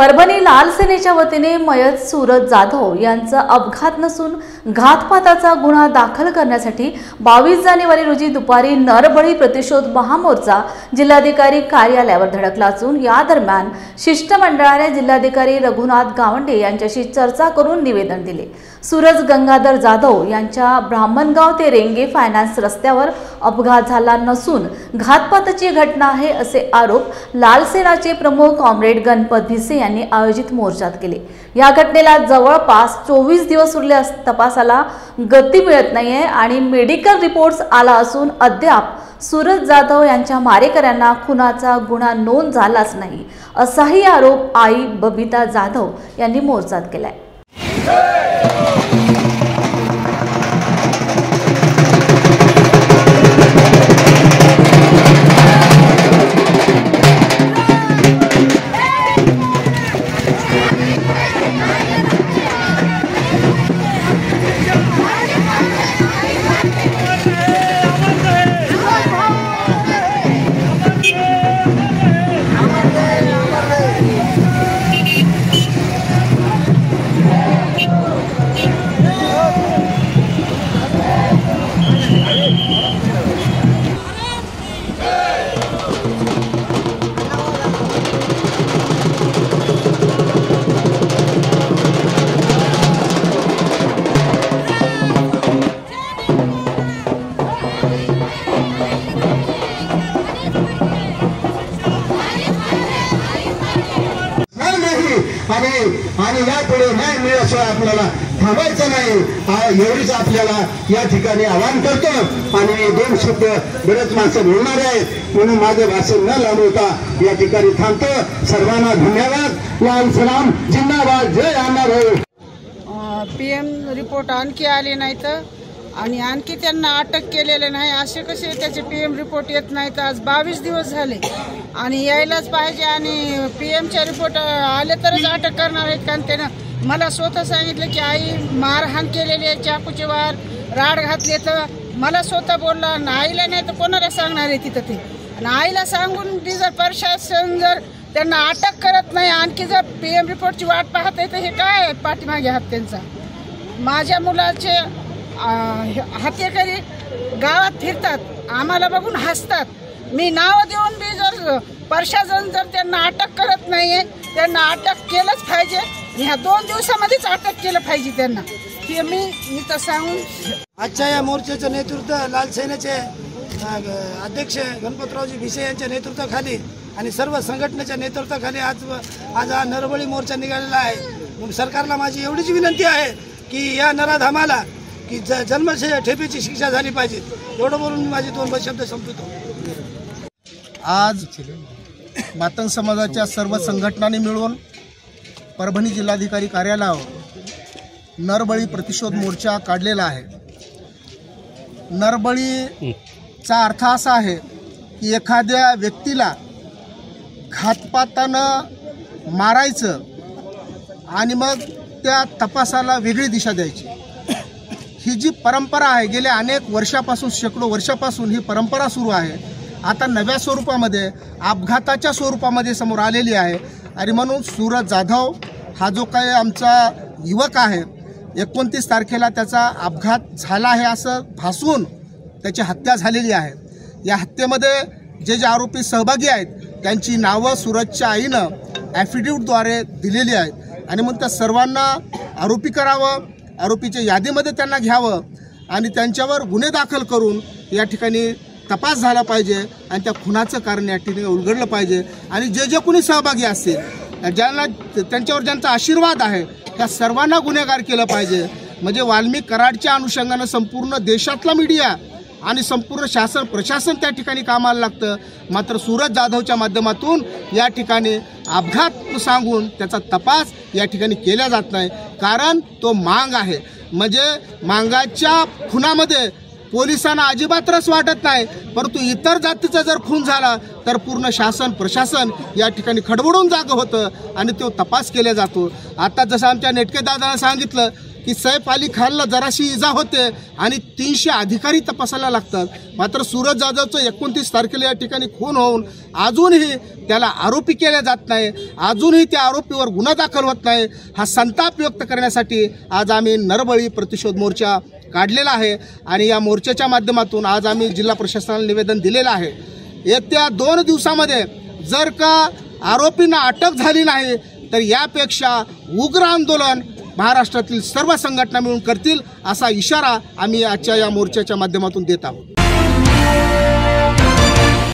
परभणी लाल सेनेच्या वतीने मयत सूरज जाधव यांचा अपघात नसून घातपाताचा गुन्हा दाखल करण्यासाठी 22 जानेवारी रोजी दुपारी नरबळी प्रतिशोध महामोर्चा जिल्हाधिकारी कार्यालयावर धडकला असून या दरम्यान शिष्टमंडळाने जिल्हाधिकारी रघुनाथ गावंडे यांच्याशी चर्चा करून निवेदन दिले। सूरज गंगाधर जाधव यांच्या ब्राह्मणगाव ते रेंगे फायनान्स रस्त्यावर अपघात झाला नसून घातपाताची घटना आहे असे आरोप लाल सेनाचे प्रमुख कॉम्रेड गणपत भिसे यांनी आयोजित मोर्चात केले। या घटनेला जवळपास 24 दिवस उरले तपासाला गती मिळत नाहीये आणि मेडिकल रिपोर्ट्स आला असून अद्याप सूरज जाधव यांच्या मारेकऱ्यांना खुनाचा गुन्हा नोंद झालाच नाही असाही आरोप आई बबिता जाधव यांनी मोर्चात केलाय। आणि यापुढे न्याय मिळाल्याशिवाय आपल्याला थांबायचं नाही एवढीच आपल्याला या ठिकाणी आवाहन करतो। आणि दोन शब्द बरेच माणसं बोलणार आहेत म्हणून माझं भाषण न लांबवता या ठिकाणी थांबतो। सर्वांना धन्यवाद। लाल सलाम जिंदाबाद, जय अण्णाभाऊ। PM रिपोर्ट आणखी आले नाहीत आणि आणखी त्यांना अटक केलेले नाही, असे कसे त्याचे PM रिपोर्ट येत नाहीत। आज 22 दिवस झाले आणि यायलाच पाहिजे आणि PMचे रिपोर्ट आले तरच अटक करणार आहेत। कारण त्यानं मला स्वतः सांगितलं की आई मारहाण केलेली आहे, चाकूचे वार राड घातले, तर मला स्वतः बोलला। आईला नाही तर कोणाला सांगणार आहे तिथं ते, आणि आईला सांगून बी जर प्रशासन जर त्यांना अटक करत नाही, आणखी जर PM रिपोर्टची वाट पाहत आहे तर हे काय पाठीमागे हात त्यांचा। माझ्या मुलाचे हत्येकरी गावात फिरतात, आम्हाला बघून हसतात। मी नाव देऊन बी जर प्रशासन जर त्यांना अटक करत नाहीये, त्यांना अटक केलंच पाहिजे। ह्या 2 दिवसामध्येच अटक केलं पाहिजे त्यांना, हे मी इथं सांगून। आजच्या या मोर्चाचं नेतृत्व लाल सेनेचे अध्यक्ष गणपतरावजी भिसे यांच्या नेतृत्वाखाली आणि सर्व संघटनेच्या नेतृत्वाखाली आज हा नरबळी मोर्चा निघालेला आहे। म्हणून सरकारला माझी एवढीच विनंती आहे की या नराधामाला की जन्मठेपेची शिक्षा झाली पाहिजे। एवढं बोलून माझे 2 शब्द संपवतो। आज मातंग समाजाच्या सर्व संघटनांनी मिळून परभणी जिल्हाधिकारी कार्यालयावर नरबळी प्रतिशोध मोर्चा काढलेला आहे। नरबळीचा अर्थ असा आहे की एखाद्या व्यक्तीला घातपातानं मारायचं आणि मग त्या तपासाला वेगळी दिशा द्यायची। ही जी परंपरा आहे गेल्या अनेक वर्षापासून, शेकडो वर्षापासून ही परंपरा सुरू आहे, आता नव्या स्वरूपामध्ये अपघाताच्या स्वरूपामध्ये समोर आलेली आहे। आणि म्हणून सूरज जाधव हा जो काही आमचा युवक आहे, 29 तारखेला त्याचा अपघात झाला आहे असं भासून त्याची हत्या झालेली आहे। या हत्येमध्ये जे आरोपी सहभागी आहेत त्यांची नावं सूरजच्या आईनं ॲफिडेव्हिटद्वारे दिलेली आहेत आणि मग त्या सर्वांना आरोपी करावं, आरोपीच्या यादीमध्ये त्यांना घ्यावं आणि त्यांच्यावर गुन्हे दाखल करून या ठिकाणी तपास झाला पाहिजे आणि त्या खुनाचं कारण या ठिकाणी उलगडलं पाहिजे। आणि जे कोणी सहभागी असतील, ज्यांना त्यांच्यावर ज्यांचा आशीर्वाद आहे, त्या सर्वांना गुन्हेगार केलं पाहिजे। म्हणजे वाल्मिक कराडच्या अनुषंगानं संपूर्ण देशातला मीडिया आणि संपूर्ण शासन प्रशासन त्या ठिकाणी कामाला लागतं, मात्र सूरज जाधवच्या माध्यमातून या ठिकाणी अपघात सांगून त्याचा तपास या ठिकाणी केला जात नाही। कारण तो मांग आहे, म्हणजे मांगाच्या खुनामध्ये पोलिसांना अजिबात रस वाटत नाही, परंतु इतर जातीचा जर खून झाला तर पूर्ण शासन प्रशासन या ठिकाणी खडबडून जागं होतं आणि तो तपास केला जातो। आता जसं आमच्या नेटके दादाने सांगितलं की सैफ अली खानला जराशी इजा होते आणि 300 अधिकारी तपासायला लागतात, मात्र सूरज जाधवचं 29 तारखेला या ठिकाणी खून होऊन अजूनही त्याला आरोपी केले जात नाही, अजूनही त्या आरोपीवर गुन्हा दाखल होत नाही। हा संताप व्यक्त करण्यासाठी आज आम्ही नरबळी प्रतिशोध मोर्चा काढलेला आहे आणि या मोर्चाच्या माध्यमातून आज आम्ही जिल्हा प्रशासनाला निवेदन दिलेलं आहे। येत्या 2 दिवसामध्ये जर का आरोपींना अटक झाली नाही तर यापेक्षा उग्र आंदोलन महाराष्ट्रातील सर्व संघटना मिळून करतील असा इशारा आम्ही आजच्या या मोर्चाच्या माध्यमातून देत आहोत।